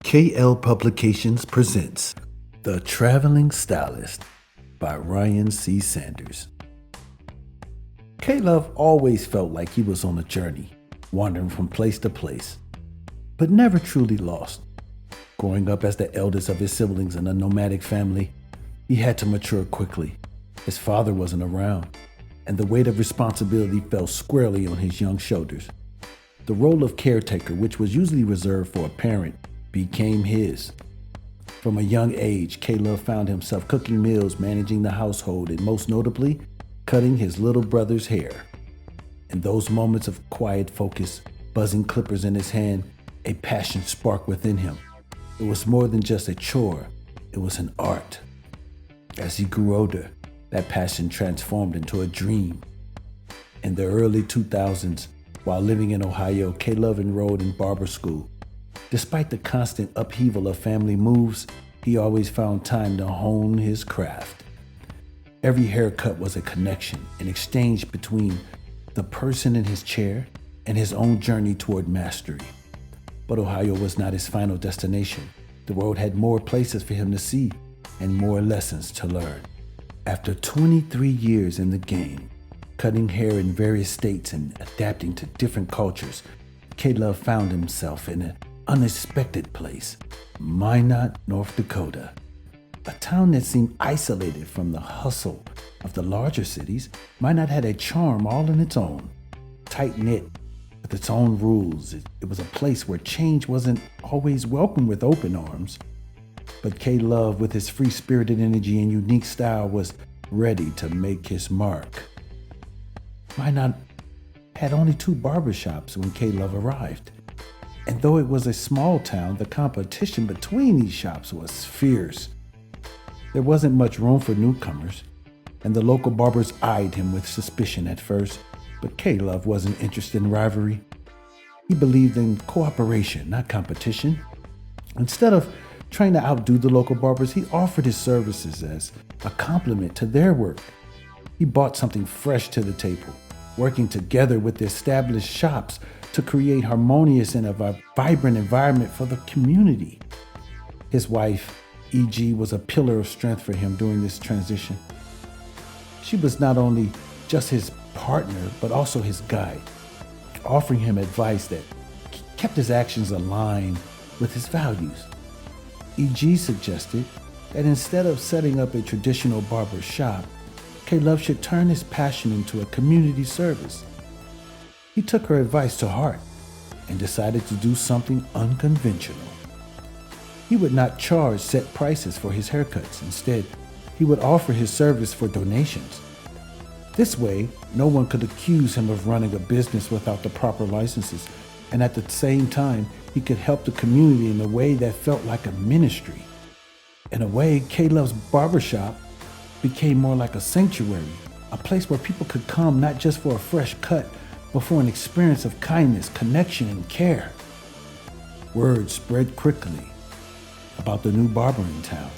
KL Publications presents The Traveling Stylist by Ryan C. Sanders. K-Love always felt like he was on a journey, wandering from place to place, but never truly lost. Growing up as the eldest of his siblings in a nomadic family, he had to mature quickly. His father wasn't around, and the weight of responsibility fell squarely on his young shoulders. The role of caretaker, which was usually reserved for a parent, became his. From a young age, K-Love found himself cooking meals, managing the household, and most notably, cutting his little brother's hair. In those moments of quiet focus, buzzing clippers in his hand, a passion sparked within him. It was more than just a chore, it was an art. As he grew older, that passion transformed into a dream. In the early 2000s, while living in Ohio, K-Love enrolled in barber school. Despite the constant upheaval of family moves, he always found time to hone his craft. Every haircut was a connection, an exchange between the person in his chair and his own journey toward mastery. But Ohio was not his final destination. The road had more places for him to see and more lessons to learn. After 23 years in the game, cutting hair in various states and adapting to different cultures, K-Love found himself in an unexpected place, Minot, North Dakota. A town that seemed isolated from the hustle of the larger cities, Minot had a charm all in its own. Tight-knit, with its own rules, it was a place where change wasn't always welcome with open arms. But K-Love, with his free-spirited energy and unique style, was ready to make his mark. Minot had only 2 barbershops when K-Love arrived. And though it was a small town, the competition between these shops was fierce. There wasn't much room for newcomers, and the local barbers eyed him with suspicion at first, but K-Love wasn't interested in rivalry. He believed in cooperation, not competition. Instead of trying to outdo the local barbers, he offered his services as a compliment to their work. He brought something fresh to the table, working together with the established shops to create harmonious and a vibrant environment for the community. His wife, E.G., was a pillar of strength for him during this transition. She was not only just his partner, but also his guide, offering him advice that kept his actions aligned with his values. E.G. suggested that instead of setting up a traditional barber shop, K-Love should turn his passion into a community service. He took her advice to heart and decided to do something unconventional. He would not charge set prices for his haircuts. Instead, he would offer his service for donations. This way, no one could accuse him of running a business without the proper licenses, and at the same time, he could help the community in a way that felt like a ministry. In a way, K-Love's barbershop became more like a sanctuary, a place where people could come not just for a fresh cut, but for an experience of kindness, connection, and care. Word spread quickly about the new barber in town.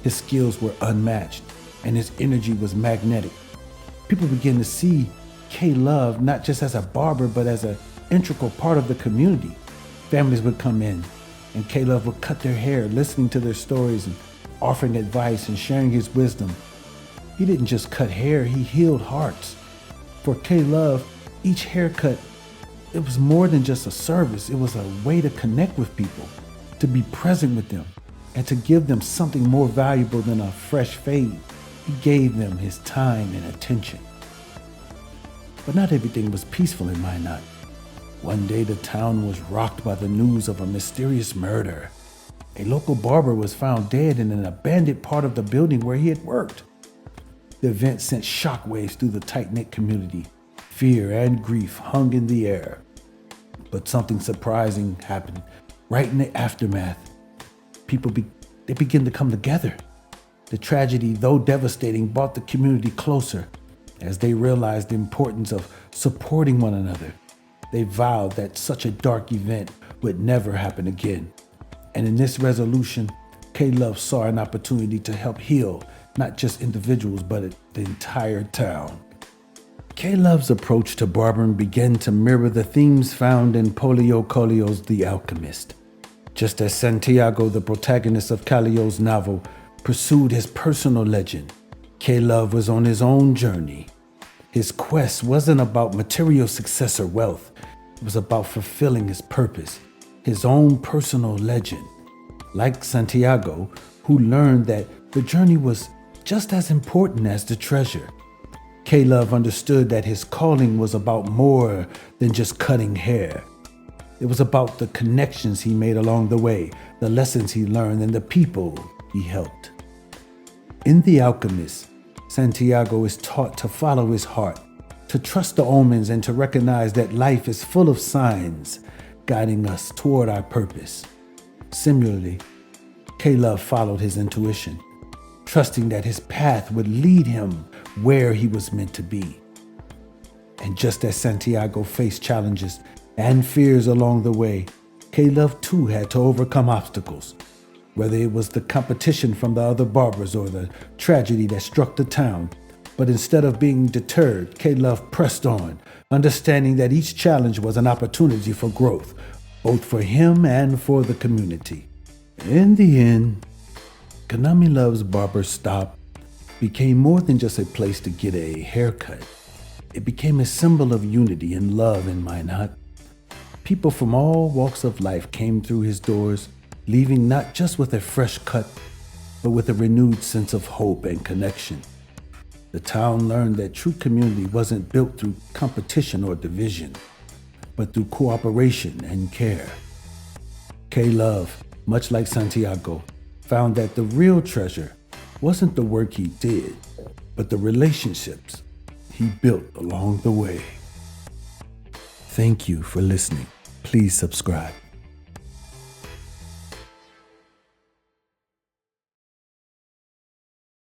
His skills were unmatched, and his energy was magnetic. People began to see K-Love not just as a barber, but as an integral part of the community. Families would come in, and K-Love would cut their hair, listening to their stories and offering advice and sharing his wisdom. He didn't just cut hair, he healed hearts. For K-Love, each haircut, it was more than just a service. It was a way to connect with people, to be present with them, and to give them something more valuable than a fresh fade. He gave them his time and attention. But not everything was peaceful in Minot. One day, the town was rocked by the news of a mysterious murder. A local barber was found dead in an abandoned part of the building where he had worked. The event sent shockwaves through the tight-knit community. Fear and grief hung in the air. But something surprising happened right in the aftermath. They began to come together. The tragedy, though devastating, brought the community closer as they realized the importance of supporting one another. They vowed that such a dark event would never happen again. And in this resolution, K-Love saw an opportunity to help heal not just individuals, but the entire town. K-Love's approach to barbering began to mirror the themes found in Paulo Coelho's The Alchemist. Just as Santiago, the protagonist of Callio's novel, pursued his personal legend, K-Love was on his own journey. His quest wasn't about material success or wealth. It was about fulfilling his purpose, his own personal legend. Like Santiago, who learned that the journey was just as important as the treasure, K-Love understood that his calling was about more than just cutting hair. It was about the connections he made along the way, the lessons he learned, and the people he helped. In The Alchemist, Santiago is taught to follow his heart, to trust the omens, and to recognize that life is full of signs guiding us toward our purpose. Similarly, K-Love followed his intuition, trusting that his path would lead him where he was meant to be. And just as Santiago faced challenges and fears along the way, K-Love too had to overcome obstacles, whether it was the competition from the other barbers or the tragedy that struck the town. But instead of being deterred, K-Love pressed on, understanding that each challenge was an opportunity for growth, both for him and for the community. In the end, Konami Love's Barber Stop became more than just a place to get a haircut. It became a symbol of unity and love in Minot. People from all walks of life came through his doors, leaving not just with a fresh cut, but with a renewed sense of hope and connection. The town learned that true community wasn't built through competition or division, but through cooperation and care. K-Love, much like Santiago, found that the real treasure wasn't the work he did, but the relationships he built along the way. Thank you for listening. Please subscribe.